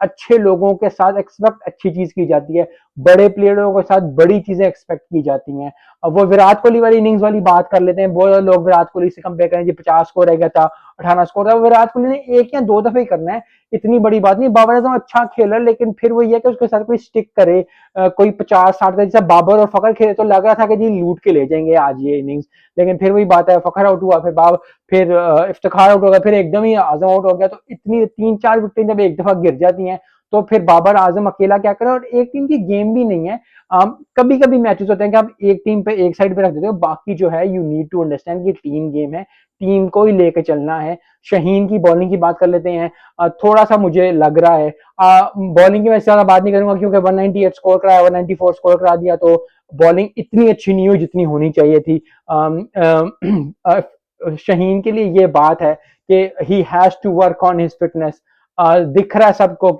अच्छे लोगों के साथ एक्सपेक्ट अच्छी चीज की जाती है, बड़े प्लेयरों के साथ बड़ी चीजें एक्सपेक्ट की जाती हैं। अब वो विराट कोहली वाली इनिंग्स वाली बात कर लेते हैं, बहुत लोग विराट कोहली से कंपेयर करें जी 50 स्कोर रह गया था, 18 स्कोर था, विराट कोहली ने एक या दो दफे ही करना है, इतनी बड़ी बात नहीं। बाबर आजम अच्छा खेला, लेकिन फिर वही है कि उसके साथ कोई स्टिक करे, कोई 50-60 का, जैसे बाबर और फखर खेले तो लग रहा था कि जी लूट के ले जाएंगे आज ये इनिंग्स, लेकिन फिर वही बात है, फखर आउट हुआ, फिर इफ्तिखार आउट हो गया, फिर एकदम ही आजम आउट हो गया, तो इतनी 3-4 विकेटें जब एक दफा गिर जाती हैं तो फिर बाबर आजम अकेला क्या करे, और एक टीम की गेम भी नहीं है। कभी कभी मैचेस होते हैं कि आप एक टीम पे एक साइड पे रख देते हो, बाकी जो है यू नीड टू अंडरस्टैंड कि टीम गेम है, टीम को ही लेके चलना है। शहीन की बॉलिंग की बात कर लेते हैं, थोड़ा सा मुझे लग रहा है, बॉलिंग की मैं ज्यादा बात नहीं करूंगा क्योंकि 198 स्कोर कराया, 194 स्कोर करा दिया, तो बॉलिंग इतनी अच्छी नहीं हुई जितनी होनी चाहिए थी। शहीन के लिए ये बात है कि he has to work on his fitness, दिख रहा है सबको